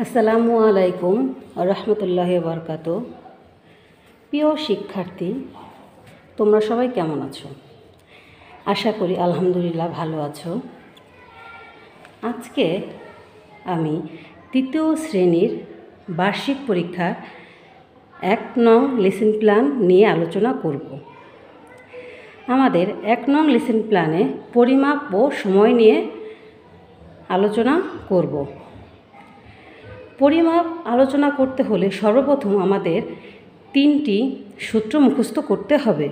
আসসালামু আলাইকুম রহমতুল্লাহি বরকাত। প্রিয় শিক্ষার্থী, তোমরা সবাই কেমন আছো? আশা করি আলহামদুলিল্লাহ ভালো আছো। আজকে আমি তৃতীয় শ্রেণীর বার্ষিক পরীক্ষার 1 নং লেসন প্ল্যান নিয়ে আলোচনা করব। আমাদের 1 নং লেসন প্ল্যানে পরিমাপ ও সময় নিয়ে আলোচনা করব। পরিমাপ আলোচনা করতে হলে সর্বপ্রথম আমাদের 3টি সূত্র মুখস্থ করতে হবে।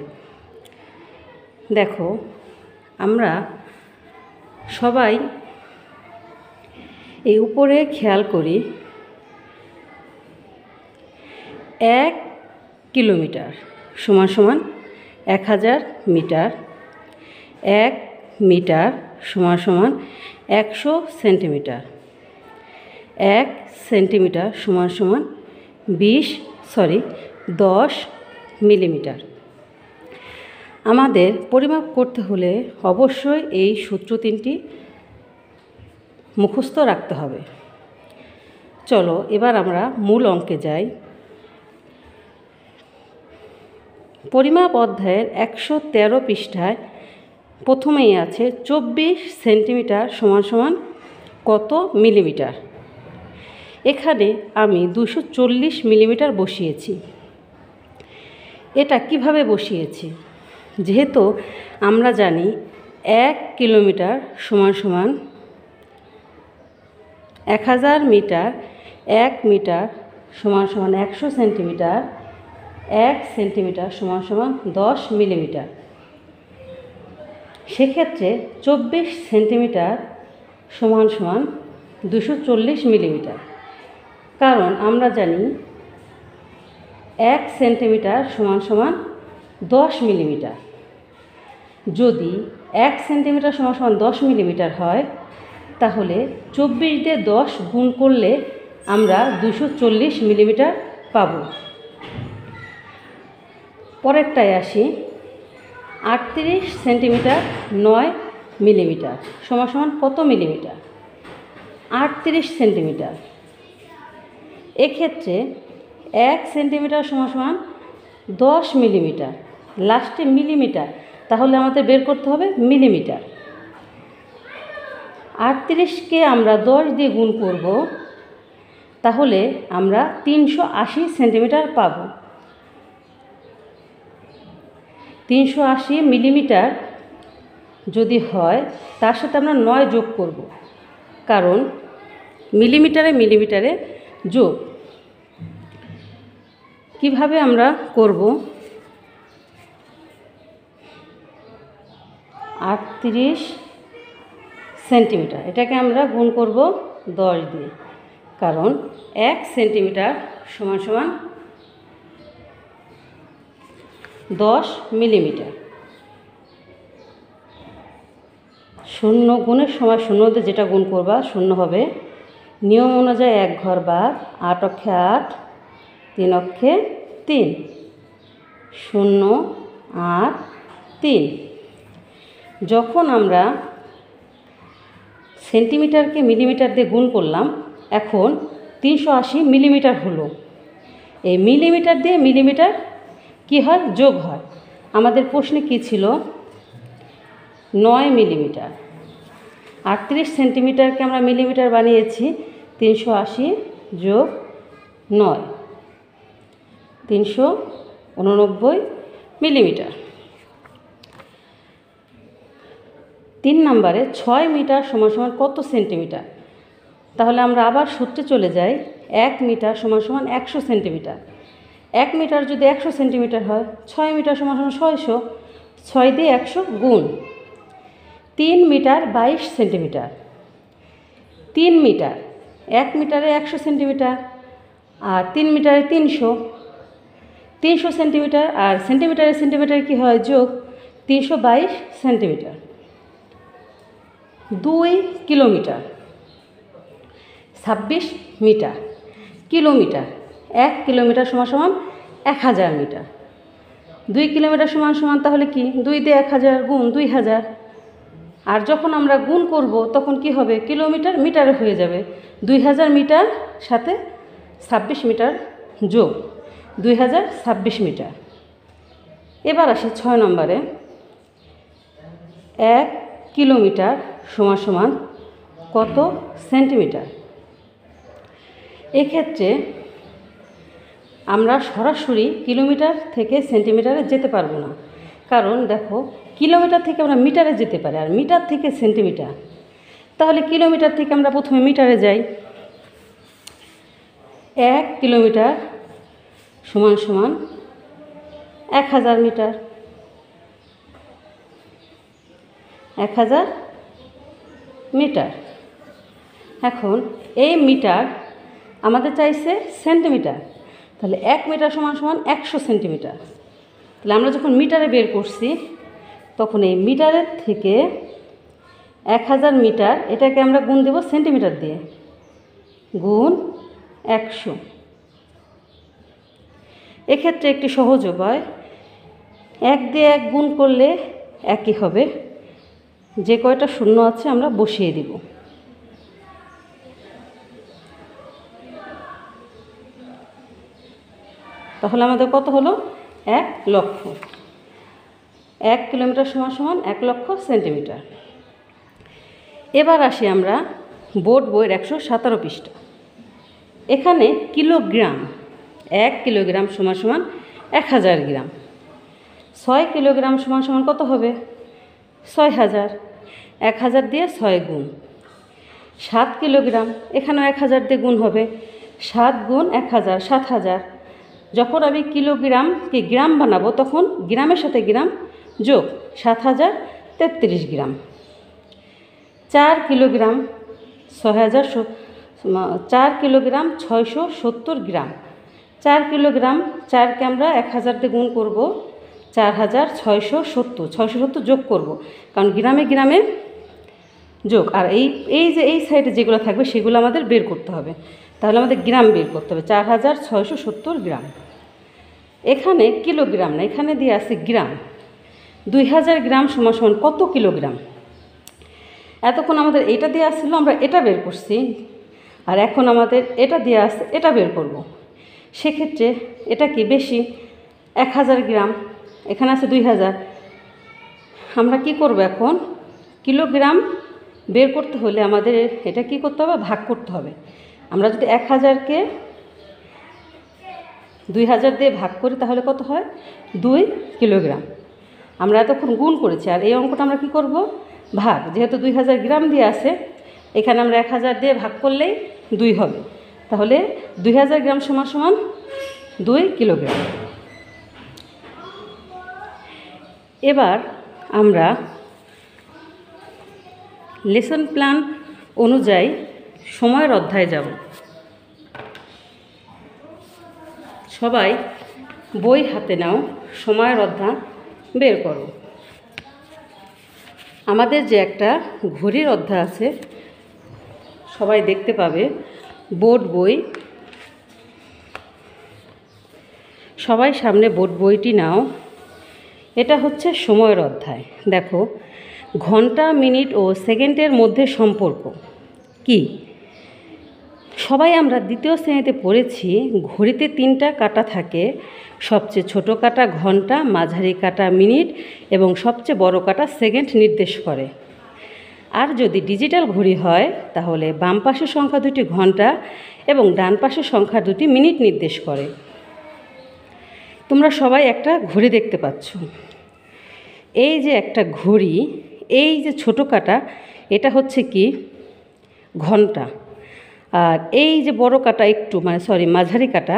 দেখো, আমরা সবাই এই উপরে খেয়াল করি, 1 কিলোমিটার সমান সমান 1000 মিটার, 1 মিটার সমান সমান 100 সেন্টিমিটার, 1 সেন্টিমিটার সমান সমান 10 মিলিমিটার। আমাদের পরিমাপ করতে হলে অবশ্যই এই সূত্র 3টি মুখস্থ রাখতে হবে। চলো এবার আমরা মূল অঙ্কে যাই। পরিমাপ অধ্যায়ের 113 পৃষ্ঠায় প্রথমেই আছে 24 সেন্টিমিটার সমান সমান কত মিলিমিটার। এখানে আমি 240 মিলিমিটার বসিয়েছি। এটা কিভাবে বসিয়েছি? যেহেতু আমরা জানি 1 কিলোমিটার সমান সমান 1000 মিটার, 1 মিটার সমান সমান 100 সেন্টিমিটার, 1 সেন্টিমিটার সমান সমান 10 মিলিমিটার। সেক্ষেত্রে 24 সেন্টিমিটার সমান সমান 240 মিলিমিটার। কারণ আমরা জানি 1 সেন্টিমিটার সমান সমান 10 মিলিমিটার। যদি 1 সেন্টিমিটার সমান সমান 10 মিলিমিটার হয়, তাহলে 24 দিয়ে 10 গুণ করলে আমরা 240 মিলিমিটার পাব। পরেরটায় আসি, 38 সেন্টিমিটার 9 মিলিমিটার সমান সমান কত মিলিমিটার? 38 সেন্টিমিটার। এক্ষেত্রে 1 সেন্টিমিটার সমান সমান 10 মিলিমিটার, লাস্টে মিলিমিটার, তাহলে আমাদের বের করতে হবে মিলিমিটার। 38কে আমরা 10 দিয়ে গুণ করব, তাহলে আমরা 380 সেন্টিমিটার পাব। 380 মিলিমিটার যদি হয়, তার সাথে আমরা 9 যোগ করব, কারণ মিলিমিটারে মিলিমিটারে যোগ। কিভাবে আমরা করব? 38 সেন্টিমিটার, এটাকে আমরা গুণ করব 10 দিয়ে, কারণ 1 সেন্টিমিটার সমান সমান 10 মিলিমিটার। 0 গুণের সময় 0 দিয়ে যেটা গুণ করবা 0 হবে। নিয়ম অনুযায়ী 1 ঘর বাদ, 8 অক্ষে 8, 3 অক্ষে 3, 0 8 3। যখন আমরা সেন্টিমিটারকে মিলিমিটার দিয়ে গুণ করলাম, এখন 380 মিলিমিটার হলো। এই মিলিমিটার দিয়ে মিলিমিটার কি হয়? যোগ হয়। আমাদের প্রশ্নে কি ছিল? 9 মিলিমিটার। 38 সেন্টিমিটারকে আমরা মিলিমিটার বানিয়েছি, 380 যোগ 9, 389 মিলিমিটার। 3 নম্বরে 6 মিটার সমান সমান কত সেন্টিমিটার? তাহলে আমরা আবার সূত্রে চলে যাই। 1 মিটার সমান সমান 100 সেন্টিমিটার। 1 মিটার যদি 100 সেন্টিমিটার হয়, 6 মিটার সমান সমান 600, 6 দিয়ে 100 গুণ। 3 মিটার 22 সেন্টিমিটার। 3 মিটার, 1 মিটারে 100 সেন্টিমিটার, আর 3 মিটারে 300 সেন্টিমিটার, আর সেন্টিমিটারে সেন্টিমিটার কি হয়? যোগ। 322 centimetre. 2 kilometre, 26 metre. Kilometre, 1 kilometre সমান সমান 1000 মিটার। 2 কিলোমিটার সমান সমান তাহলে কি? 2 দিয়ে 1000 গুণ 2000, আর যখন আমরা গুণ করব তখন কি হবে, কিলোমিটার মিটারে হয়ে যাবে। 2000 মিটার সাথে 26 মিটার যোগ 2026 মিটার। এবার আসি 6 নম্বরে। 1 কিলোমিটার সমান সমান কত সেন্টিমিটার? এক্ষেত্রে আমরা সরাসরি কিলোমিটার থেকে সেন্টিমিটারে যেতে পারবো না, কারণ দেখো কিলোমিটার থেকে আমরা মিটারে যেতে পারি আর মিটার থেকে সেন্টিমিটার। তাহলে কিলোমিটার থেকে আমরা প্রথমে মিটারে যাই। 1 কিলোমিটার সমান সমান 1000 মিটার। 1000 মিটার। এখন এই মিটার আমাদের চাইছে সেন্টিমিটার, তাহলে 1 মিটার সমান সমান 100 সেন্টিমিটার। তাহলে আমরা যখন মিটারে বের করছি তখন এই মিটারের থেকে 1000 মিটার এটাকে আমরা গুণ দেব সেন্টিমিটার দিয়ে, গুণ 100। এক্ষেত্রে একটি সহজ উপায়, 1 দিয়ে 1 গুণ করলে একই হবে, যে কয়টা শূন্য আছে আমরা বসিয়ে দিব। তাহলে আমাদের কত হলো, 1 লক্ষ। 1 কিলোমিটার সমান সমান 1 লক্ষ সেন্টিমিটার। এবার আসি আমরা বোর্ড বইয়ের 117 পৃষ্ঠা। এখানে কিলোগ্রাম, 1 কিলোগ্রাম সমান সমান 1000 গ্রাম। 6 কিলোগ্রাম সমান সমান কত হবে, 6000। 1000 দিয়ে 6 গুণ। 7 কিলোগ্রাম, এখানেও 1000 দিয়ে গুণ হবে, 7 গুণ 1000 7000। যখন আমি কিলোগ্রামকে গ্রাম বানাবো তখন গ্রামের সাথে গ্রাম যোগ, 7033 গ্রাম। 4 কিলোগ্রাম 4 কিলোগ্রাম 670 গ্রাম। 4 কিলোগ্রাম, 4কে আমরা 1000 দিয়ে গুণ করব, 4670। 670 যোগ করব, কারণ গ্রামে গ্রামে যোগ। আর এই যে এই সাইডে যেগুলো থাকবে সেগুলো আমাদের বের করতে হবে। তাহলে আমাদের গ্রাম বের করতে হবে, 4670 গ্রাম। এখানে কিলোগ্রাম না, এখানে দিয়ে আছে গ্রাম। 2000 গ্রাম সমান সমান কত কিলোগ্রাম? এতক্ষণ আমাদের এটা দিয়ে আসছিল, আমরা এটা বের করছি, আর এখন আমাদের এটা দিয়ে আসছে, এটা বের করব। সেক্ষেত্রে এটা কি বেশি, 1000 গ্রাম, এখানে আছে 2000। আমরা কি করব, এখন কিলোগ্রাম বের করতে হলে আমাদের এটা কি করতে হবে, ভাগ করতে হবে। আমরা যদি 1000কে 2000 দিয়ে ভাগ করি তাহলে কত হয়, 2 কিলোগ্রাম। আমরা এতক্ষণ গুণ করেছি, আর এই অঙ্কটা আমরা কি করব, ভাগ। যেহেতু 2000 গ্রাম দিয়ে আছে, এখানে আমরা 1000 দিয়ে ভাগ করলেই 2 হবে। তাহলে 2000 গ্রাম সমান সমান 2 কিলোগ্রাম। এবার আমরা লেসন প্ল্যান অনুযায়ী সময়ের অধ্যায়ে যাব। সবাই বই হাতে নাও, সময়ের অধ্যায় বের করো। আমাদের যে একটা ঘড়ির অধ্যায় আছে সবাই দেখতে পাবে, বোর্ড বই। সবাই সামনে বোর্ড বইটি নাও। এটা হচ্ছে সময়ের অধ্যায়। দেখো, ঘন্টা, মিনিট ও সেকেন্ডের মধ্যে সম্পর্ক কি? সবাই আমরা দ্বিতীয় শ্রেণীতে পড়েছি, ঘড়িতে 3টা কাঁটা থাকে। সবচেয়ে ছোট কাঁটা ঘন্টা, মাঝারি কাঁটা মিনিট এবং সবচেয়ে বড় কাঁটা সেকেন্ড নির্দেশ করে। আর যদি ডিজিটাল ঘড়ি হয় তাহলে বাম পাশের সংখ্যা 2টি ঘন্টা এবং ডান পাশের সংখ্যা 2টি মিনিট নির্দেশ করে। তোমরা সবাই একটা ঘড়ি দেখতে পাচ্ছ। এই যে একটা ঘড়ি, এই যে ছোট কাঁটা এটা হচ্ছে কি, ঘন্টা। আর এই যে বড় কাঁটা একটু মাঝারি কাঁটা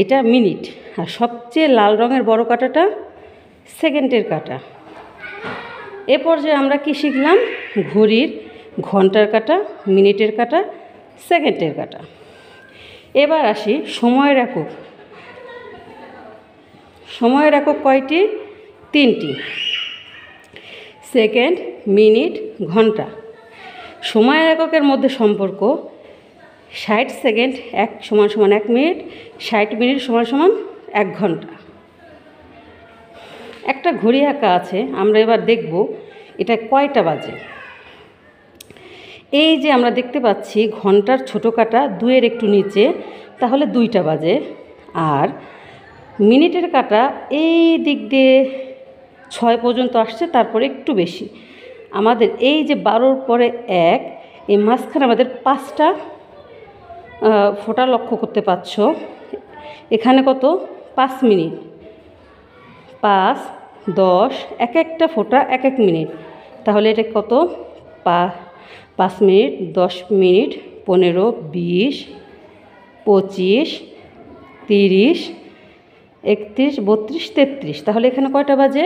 এটা মিনিট। আর সবচেয়ে লাল রঙের বড় কাঁটাটা সেকেন্ডের কাঁটা। এ পর্যায়ে আমরা কি শিখলাম, ঘড়ির ঘন্টার কাঁটা, মিনিটের কাঁটা, সেকেন্ডের কাঁটা। এবার আসি সময়ের একক। সময়ের একক কয়টি? 3টি, সেকেন্ড, মিনিট, ঘন্টা। সময়ের এককের মধ্যে সম্পর্ক 60 সেকেন্ড সমান সমান 1 মিনিট, 60 মিনিট সমান সমান 1 ঘন্টা। একটা ঘড়ি আঁকা আছে, আমরা এবার দেখব এটা কয়টা বাজে। এই যে আমরা দেখতে পাচ্ছি ঘন্টার ছোটো কাটা 2-এর একটু নিচে, তাহলে 2টা বাজে। আর মিনিটের কাটা এই দিক দিয়ে 6 পর্যন্ত আসছে, তারপরে একটু বেশি। আমাদের এই যে 12-র পরে 1, এই মাঝখানে আমাদের 5টা ফোঁটা লক্ষ্য করতে পারছ। এখানে কত? 5 মিনিট, 5, 10, এক একটা ফোঁটা 1 মিনিট। তাহলে এটা কত? 5 মিনিট, 10 মিনিট, 15, 20, 25, 30, 31, 32, 33। তাহলে এখানে কয়টা বাজে?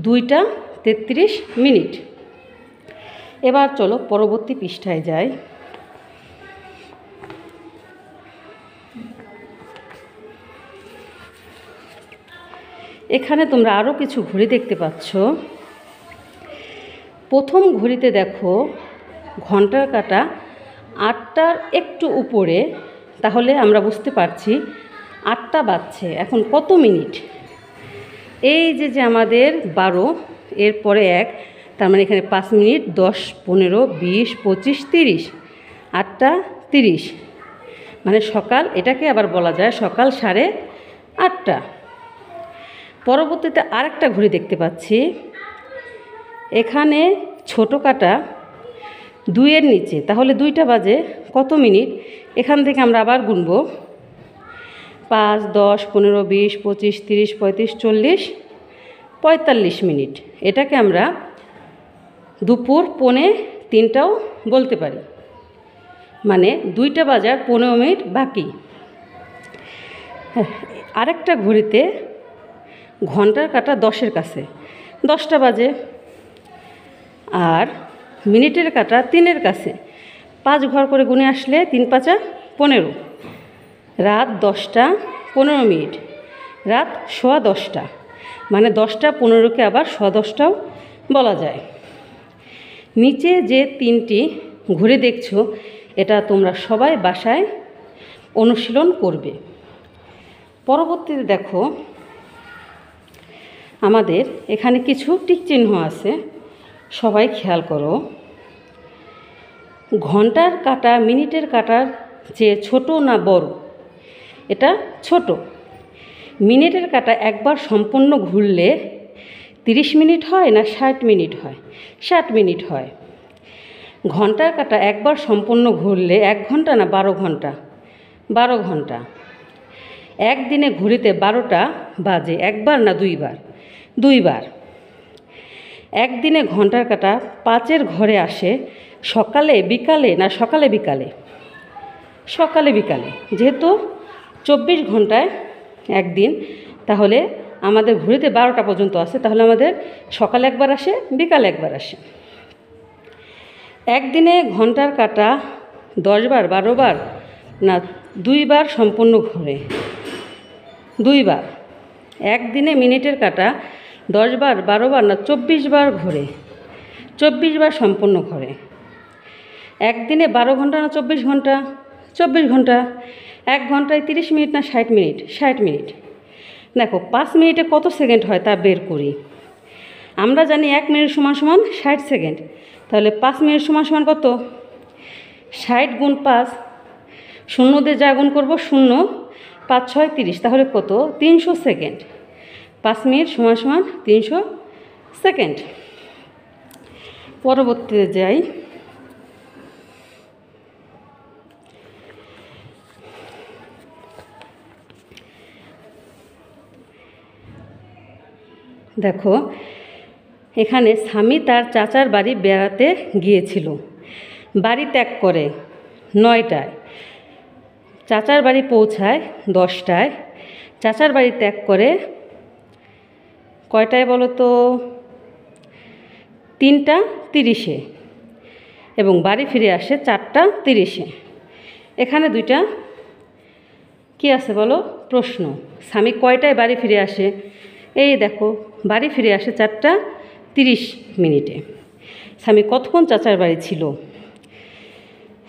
2টা 33 মিনিট। এবার চলো পরবর্তী পৃষ্ঠায় যাই। এখানে তোমরা আরও কিছু ঘড়ি দেখতে পাচ্ছ। প্রথম ঘড়িতে দেখো ঘন্টার কাঁটা 8টার একটু উপরে, তাহলে আমরা বুঝতে পারছি 8টা বাজছে। এখন কত মিনিট? এই যে আমাদের 12, এরপরে 1, তার মানে এখানে 5 মিনিট, 10, 15, 20, 25, 30, 8টা 30, মানে সকাল। এটাকে আবার বলা যায় সকাল 8:30। পরবর্তীতে আরেকটা ঘড়ি দেখতে পাচ্ছি। এখানে ছোটো কাটা 2-এর নিচে, তাহলে 2টা বাজে। কত মিনিট? এখান থেকে আমরা আবার গুনব। 5, 10, 15, 20, 25, 30, 35, 40, 45 মিনিট। এটাকে আমরা দুপুর 2:45টাও বলতে পারি, মানে 2টা বাজার 15 মিনিট বাকি। আরেকটা ঘড়িতে ঘন্টার কাঁটা 10-এর কাছে, 10টা বাজে। আর মিনিটের কাঁটা 3-এর কাছে, 5 ঘর করে গুনে আসলে 3 × 5 = 15। রাত 10টা 15 মিনিট, রাত 10:15, মানে 10টা 15কে আবার 10:15টাও বলা যায়। নিচে যে 3টি ঘড়ি দেখছো, এটা তোমরা সবাই বাসায় অনুশীলন করবে। পরবর্তীতে দেখো আমাদের এখানে কিছু টিক চিহ্ন আছে, সবাই খেয়াল করো। ঘন্টার কাঁটা মিনিটের কাঁটার চেয়ে ছোট না বড়? এটা ছোট। মিনিটের কাঁটা একবার সম্পূর্ণ ঘুরলে 30 মিনিট হয় না 60 মিনিট হয়? 60 মিনিট হয়। ঘন্টার কাঁটা একবার সম্পূর্ণ ঘুরলে 1 ঘন্টা না 12 ঘন্টা? 12 ঘন্টা। একদিনে ঘড়িতে 12টা বাজে, একবার না 2বার? 2বার। একদিনে ঘন্টার কাঁটা 5-এর ঘরে আসে সকালে বিকালে না সকালে বিকালে? সকালে বিকালে। যেহেতু 24 ঘন্টায় একদিন, তাহলে আমাদের ঘড়িতে 12টা পর্যন্ত আসে, তাহলে আমাদের সকালে একবার আসে, বিকালে একবার আসে। একদিনে ঘন্টার কাঁটা 10 বার 12 বার না 2বার সম্পূর্ণ ঘোরে? 2বার। একদিনে মিনিটের কাঁটা 10 বার 12 বার না 24 বার ঘোরে? 24 বার সম্পূর্ণ ঘোরে। একদিনে 12 ঘন্টা না 24 ঘন্টা? 24 ঘন্টা। 1 ঘন্টায় 30 মিনিট না 60 মিনিট? 60 মিনিট। দেখো 5 মিনিটে কত সেকেন্ড হয় তা বের করি। আমরা জানি 1 মিনিট = 60 সেকেন্ড, তাহলে 5 মিনিট = কত? 60 × 5, 0 দিয়ে যা গুণ করবো 0, 5, 6, 30, তাহলে কত? 300 সেকেন্ড। 5 minute = 300 second. পরবর্তীতে যাই। দেখো এখানে স্বামী তার চাচার বাড়ি বেড়াতে গিয়েছিল, বাড়ি ত্যাগ করে 9টায়, চাচার বাড়ি পৌঁছায় 10টায়, চাচার বাড়ি ত্যাগ করে কয়টায় বলো তো? 3:30-এ, এবং বাড়ি ফিরে আসে 4:30-এ। এখানে 2টা কি আছে বলো? প্রশ্ন। স্বামী কয়টায় বাড়ি ফিরে আসে? এই দেখো বাড়ি ফিরে আসে 4:30 স্বামী কতক্ষণ চাচার বাড়ি ছিল?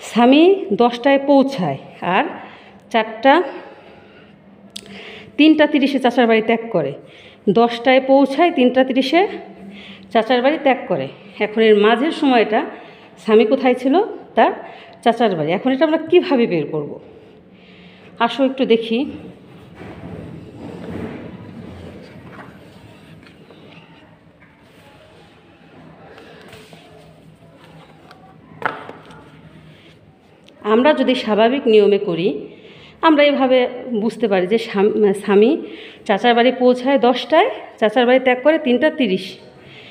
স্বামী 10টায় পৌঁছায় আর 3:30-এ চাচার বাড়ি ত্যাগ করে। 10টায় পৌঁছায়, 3:30-এ চাচার বাড়ি ত্যাগ করে। এখন এর মাঝের সময়টা স্বামী কোথায় ছিল? তার চাচার বাড়ি। এখন এটা আমরা কীভাবে বের করব? আসো একটু দেখি। আমরা যদি স্বাভাবিক নিয়মে করি, আমরা এভাবে বুঝতে পারি যে স্বামী চাচার বাড়ি পৌঁছায় 10টায়, চাচার বাড়ি ত্যাগ করে 3:30।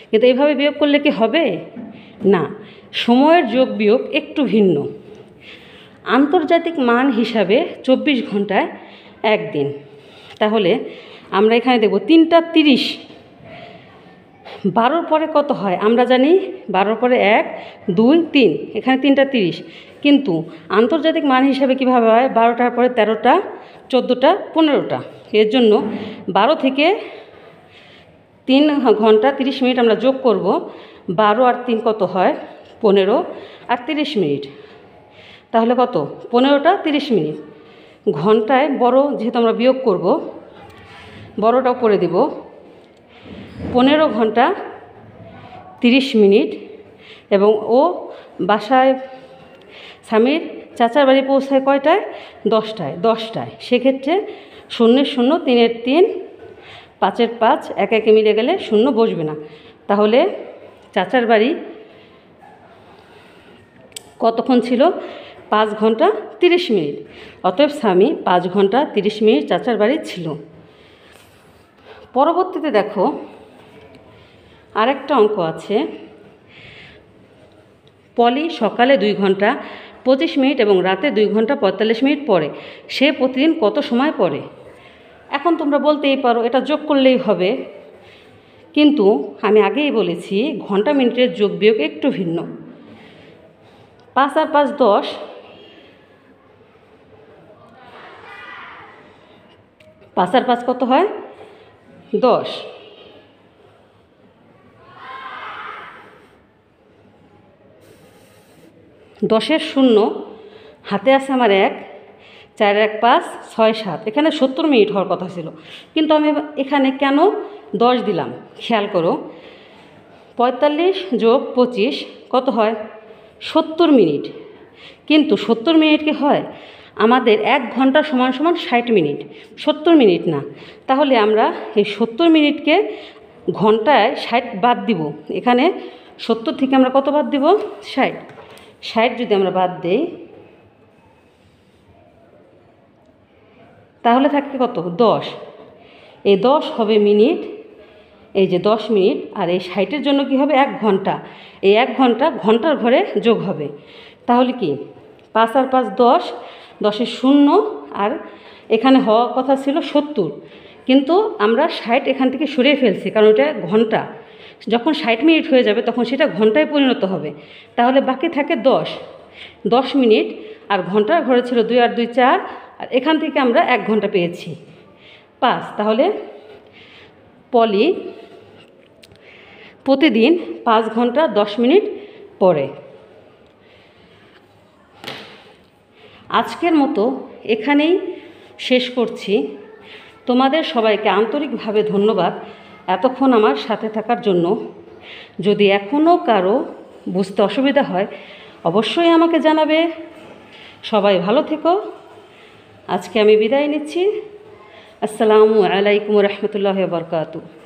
কিন্তু এইভাবে বিয়োগ করলে কি হবে? না, সময়ের যোগ বিয়োগ একটু ভিন্ন। আন্তর্জাতিক মান হিসাবে 24 ঘন্টায় একদিন। তাহলে আমরা এখানে দেখব 3:30। 12 পরে কত হয় আমরা জানি? 12 পরে 1, 2, 3, এখানে 3:30। কিন্তু আন্তর্জাতিক মান হিসাবে কীভাবে হয়? 12টার পরে 13টা, 14টা, 15টা। এর জন্য 12 থেকে 3 ঘন্টা 30 মিনিট আমরা যোগ করব। 12 আর 3 কত হয়? 15 আর 30 মিনিট। তাহলে কত? 15টা 30 মিনিট। ঘন্টায় বড় যেহেতু আমরা বিয়োগ করব, বড়টাও করে দেব। 15 ঘন্টা 30 মিনিট। এবং ও বাসায় স্বামীর চাচার বাড়ি পৌঁছায় কয়টায়? 10টায়। সেক্ষেত্রে 0 0, 3 3, 5 5, 1 1 মিলে গেলে 0 বসবে না। তাহলে চাচার বাড়ি কতক্ষণ ছিল? 5 ঘন্টা 30 মিনিট। অতএব স্বামী 5 ঘন্টা 30 মিনিট চাচার বাড়ি ছিল। পরবর্তীতে দেখো আরেকটা অঙ্ক আছে। পলি সকালে 2 ঘন্টা 25 মিনিট এবং রাতে 2 ঘন্টা 45 মিনিট পড়ে। সে প্রতিদিন কত সময় পড়ে? এখন তোমরা বলতেই পারো এটা যোগ করলেই হবে, কিন্তু আমি আগেই বলেছি ঘন্টা মিনিটের যোগ বিয়োগ একটু ভিন্ন। 5 আর 5 10, 5 আর 5 কত হয়? 10। 10-এর 0 হাতে আছে আমার 1, 4 1 5 6 7। এখানে 70 মিনিট হওয়ার কথা ছিল, কিন্তু আমি এখানে কেন 10 দিলাম? খেয়াল করো, 45 যোগ 25 কত হয়? 70 মিনিট। কিন্তু 70 মিনিট কি হয়? আমাদের 1 ঘন্টা সমান সমান 60 মিনিট, 70 মিনিট না। তাহলে আমরা এই 70 মিনিটকে ঘন্টায় 60 বাদ দিব। এখানে 70 থেকে আমরা কত বাদ দিব? 60। 60 যদি আমরা বাদ দেই তাহলে থাকে কত? 10। এই 10 হবে মিনিট, এই যে 10 মিনিট। আর এই 60-এর জন্য কি হবে? 1 ঘন্টা। এই 1 ঘন্টা ঘন্টার ঘরে যোগ হবে। তাহলে কি 5 আর 5 10, 10-এর 0, আর এখানে হওয়ার কথা ছিল 70, কিন্তু আমরা 60 এখান থেকে সরিয়ে ফেলছি, কারণ এটা ঘন্টা। যখন 60 মিনিট হয়ে যাবে তখন সেটা ঘন্টায় পরিণত হবে। তাহলে বাকি থাকে 10 মিনিট। আর ঘন্টার ঘরে ছিল 2 আর 2 4, আর এখান থেকে আমরা 1 ঘন্টা পেয়েছি 5। তাহলে পলি প্রতিদিন 5 ঘন্টা 10 মিনিট পড়ে। আজকের মতো এখানেই শেষ করছি। তোমাদের সবাইকে আন্তরিকভাবে ধন্যবাদ এতক্ষণ আমার সাথে থাকার জন্য। যদি এখনও কারো বুঝতে অসুবিধা হয় অবশ্যই আমাকে জানাবে। সবাই ভালো থেকো। আজকে আমি বিদায় নিচ্ছি। আসসালামু আলাইকুম রহমতুল্লাহি ওয়া বারাকাতুহু।